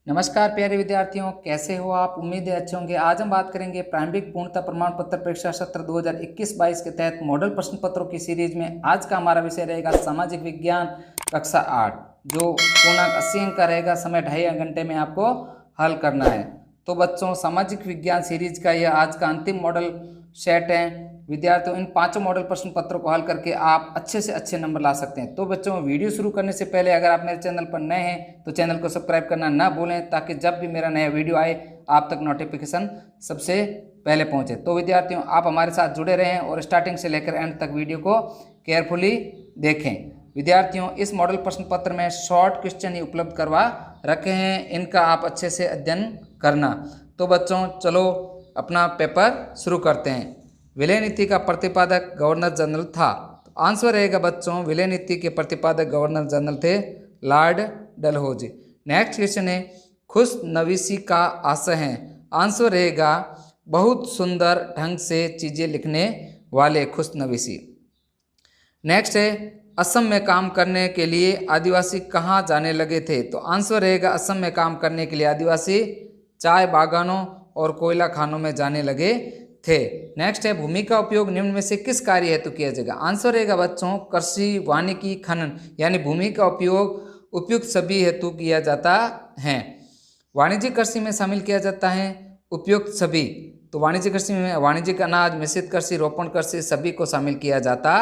नमस्कार प्यारे विद्यार्थियों, कैसे हो आप। उम्मीद है अच्छे होंगे। आज हम बात करेंगे प्रारंभिक पूर्णता प्रमाण पत्र परीक्षा सत्र 2021-22 के तहत मॉडल प्रश्न पत्रों की सीरीज में आज का हमारा विषय रहेगा सामाजिक विज्ञान कक्षा 8, जो पूर्णांक 80 अंक का रहेगा। समय 2.5 घंटे में आपको हल करना है। तो बच्चों, सामाजिक विज्ञान सीरीज का यह आज का अंतिम मॉडल सेट है। विद्यार्थियों, इन 5 मॉडल प्रश्न पत्रों को हल करके आप अच्छे से अच्छे नंबर ला सकते हैं। तो बच्चों, वीडियो शुरू करने से पहले अगर आप मेरे चैनल पर नए हैं तो चैनल को सब्सक्राइब करना ना भूलें, ताकि जब भी मेरा नया वीडियो आए आप तक नोटिफिकेशन सबसे पहले पहुंचे। तो विद्यार्थियों, आप हमारे साथ जुड़े रहें और स्टार्टिंग से लेकर एंड तक वीडियो को केयरफुली देखें। विद्यार्थियों, इस मॉडल प्रश्न पत्र में शॉर्ट क्वेश्चन ही उपलब्ध करवा रखे हैं, इनका आप अच्छे से अध्ययन करना। तो बच्चों, चलो अपना पेपर शुरू करते हैं। विलय नीति का प्रतिपादक गवर्नर जनरल था। तो आंसर रहेगा बच्चों, विलय नीति के प्रतिपादक गवर्नर जनरल थे लॉर्ड डलहौजी। नेक्स्ट क्वेश्चन है, खुश नवीसी का आशय है। आंसर रहेगा बहुत सुंदर ढंग से चीजें लिखने वाले खुश नवीसी। नेक्स्ट है, असम में काम करने के लिए आदिवासी कहाँ जाने लगे थे। तो आंसर रहेगा असम में काम करने के लिए आदिवासी चाय बागानों और कोयला खानों में जाने लगे थे। नेक्स्ट है, भूमि का उपयोग निम्न में से किस कार्य हेतु किया जाएगा। आंसर रहेगा बच्चों, कृषि, वानिकी, खनन, यानी भूमि का उपयोग उपयुक्त सभी हेतु किया जाता है। वाणिज्यिक कृषि में शामिल किया जाता है उपयुक्त सभी। तो वाणिज्यिक कृषि में वाणिज्यिक अनाज, मिश्रित कृषि, रोपण कृषि सभी को शामिल किया जाता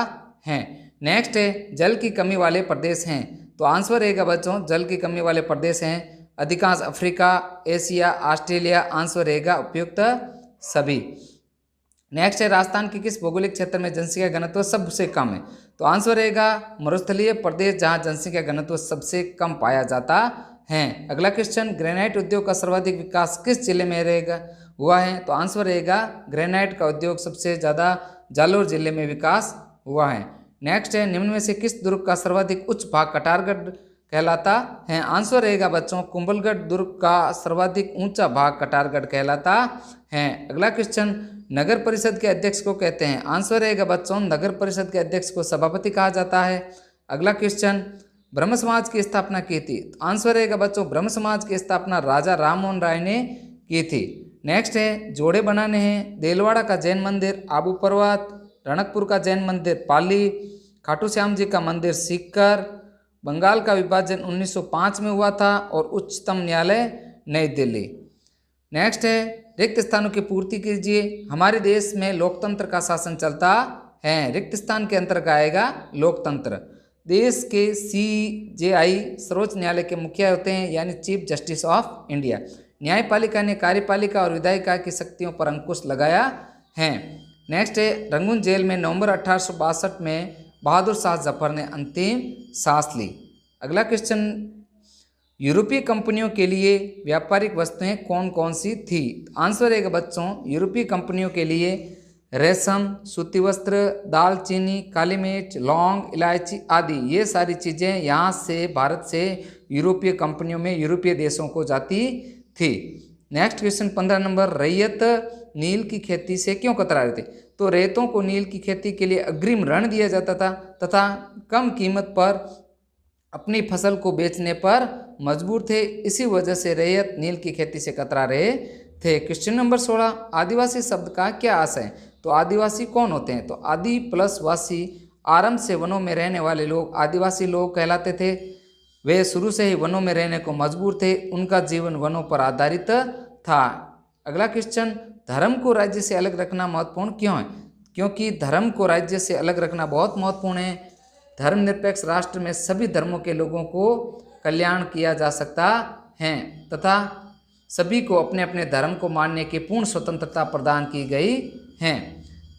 है। नेक्स्ट है, जल की कमी वाले प्रदेश हैं। तो आंसर रहेगा बच्चों, जल की कमी वाले प्रदेश हैं अधिकांश अफ्रीका, एशिया, ऑस्ट्रेलिया। आंसर रहेगा उपयुक्त सभी। नेक्स्ट है, राजस्थान के किस भौगोलिक क्षेत्र में जनसंख्या घनत्व सबसे कम है। तो आंसर रहेगा मरुस्थलीय प्रदेश, जहां जनसंख्या घनत्व सबसे कम पाया जाता है। अगला क्वेश्चन, ग्रेनाइट उद्योग का सर्वाधिक विकास किस जिले में रहेगा हुआ है। तो आंसर रहेगा ग्रेनाइट का उद्योग सबसे ज़्यादा जालोर जिले में विकास हुआ है। नेक्स्ट है, निम्न में से किस दुर्ग का सर्वाधिक उच्च भाग कटारगढ़ कहलाता है। आंसर रहेगा बच्चों, कुंभलगढ़ दुर्ग का सर्वाधिक ऊंचा भाग कटारगढ़ कहलाता है। अगला क्वेश्चन, नगर परिषद के अध्यक्ष को कहते हैं। आंसर रहेगा बच्चों, नगर परिषद के अध्यक्ष को सभापति कहा जाता है। अगला क्वेश्चन, ब्रह्म समाज की स्थापना की थी। आंसर रहेगा बच्चों, ब्रह्म समाज की स्थापना राजा राम मोहन राय ने की थी। नेक्स्ट है, जोड़े बनाने हैं। देलवाड़ा का जैन मंदिर, आबू पर्वत, रणकपुर का जैन मंदिर, पाली, खाटू श्याम जी का मंदिर, सीकर। बंगाल का विभाजन 1905 में हुआ था और उच्चतम न्यायालय नई दिल्ली। नेक्स्ट है, रिक्त स्थानों की पूर्ति कीजिए। हमारे देश में लोकतंत्र का शासन चलता है। रिक्त स्थान के अंतर्गत आएगा लोकतंत्र। देश के CJI सर्वोच्च न्यायालय के मुखिया होते हैं, यानी चीफ जस्टिस ऑफ इंडिया। न्यायपालिका ने कार्यपालिका और विधायिका की शक्तियों पर अंकुश लगाया है। नेक्स्ट है, रंगून जेल में नवंबर 1862 में बहादुर शाह जफर ने अंतिम सांस ली। अगला क्वेश्चन, यूरोपीय कंपनियों के लिए व्यापारिक वस्तुएं कौन कौन सी थी। आंसर रहेगा बच्चों, यूरोपीय कंपनियों के लिए रेशम, सूती वस्त्र, दालचीनी, काली मिर्च, लौंग, इलायची आदि, ये सारी चीज़ें यहाँ से भारत से यूरोपीय कंपनियों में यूरोपीय देशों को जाती थी। नेक्स्ट क्वेश्चन 15 नंबर, रैयत नील की खेती से क्यों कतरा रहे थे। तो रैयतों को नील की खेती के लिए अग्रिम ऋण दिया जाता था तथा कम कीमत पर अपनी फसल को बेचने पर मजबूर थे। इसी वजह से रैयत नील की खेती से कतरा रहे थे। क्वेश्चन नंबर 16, आदिवासी शब्द का क्या आशय है। तो आदिवासी कौन होते हैं। तो आदि प्लस वासी, आरंभ से वनों में रहने वाले लोग आदिवासी लोग कहलाते थे। वे शुरू से ही वनों में रहने को मजबूर थे, उनका जीवन वनों पर आधारित था। अगला क्वेश्चन, धर्म को राज्य से अलग रखना महत्वपूर्ण क्यों है। क्योंकि धर्म को राज्य से अलग रखना बहुत महत्वपूर्ण है। धर्मनिरपेक्ष राष्ट्र में सभी धर्मों के लोगों को कल्याण किया जा सकता है तथा सभी को अपने अपने धर्म को मानने की पूर्ण स्वतंत्रता प्रदान की गई है।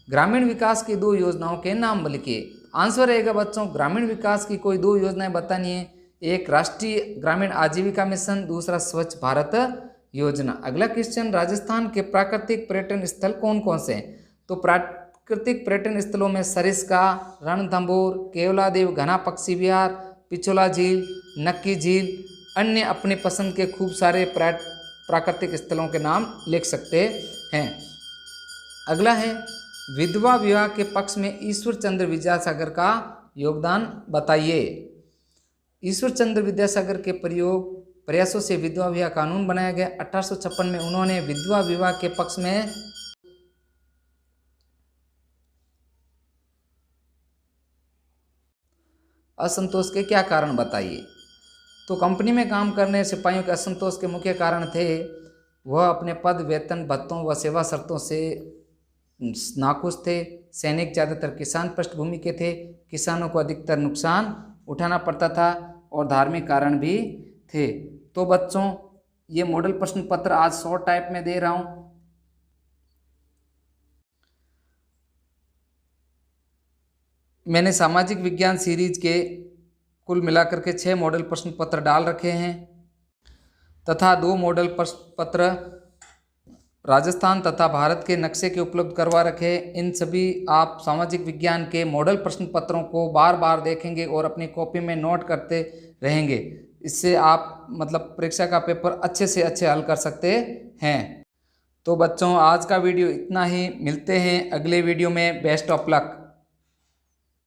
ग्रामीण विकास की 2 योजनाओं के नाम लिखिए। आंसर रहेगा बच्चों, ग्रामीण विकास की कोई 2 योजनाएं बतानी है। एक राष्ट्रीय ग्रामीण आजीविका मिशन, दूसरा स्वच्छ भारत योजना। अगला क्वेश्चन, राजस्थान के प्राकृतिक पर्यटन स्थल कौन कौन से हैं। तो प्राकृतिक पर्यटन स्थलों में सरिस्का, रणथंभौर, केवलादेव घना पक्षी विहार, पिछोला झील, नक्की झील, अन्य अपनी पसंद के खूब सारे प्राकृतिक स्थलों के नाम लिख सकते हैं। अगला है, विधवा विवाह के पक्ष में ईश्वर चंद्र विद्यासागर का योगदान बताइए। ईश्वर चंद्र विद्यासागर के प्रयोग प्रयासों से विधवा विवाह कानून बनाया गया। 1856 में उन्होंने विधवा विवाह के पक्ष में असंतोष के क्या कारण बताइए। तो कंपनी में काम करने सिपाहियों के असंतोष के मुख्य कारण थे वह अपने पद, वेतन, भत्तों व सेवा शर्तों से नाखुश थे। सैनिक ज़्यादातर किसान पृष्ठभूमि के थे, किसानों को अधिकतर नुकसान उठाना पड़ता था और धार्मिक कारण भी थे। तो बच्चों ये मॉडल प्रश्न पत्र आज शॉर्ट टाइप में दे रहा हूँ। मैंने सामाजिक विज्ञान सीरीज के कुल मिलाकर के 6 मॉडल प्रश्न पत्र डाल रखे हैं तथा 2 मॉडल प्रश्न पत्र राजस्थान तथा भारत के नक्शे के उपलब्ध करवा रखे हैं। इन सभी आप सामाजिक विज्ञान के मॉडल प्रश्न पत्रों को बार बार देखेंगे और अपनी कॉपी में नोट करते रहेंगे। इससे आप परीक्षा का पेपर अच्छे से अच्छे हल कर सकते हैं। तो बच्चों आज का वीडियो इतना ही, मिलते हैं अगले वीडियो में। Best of luck.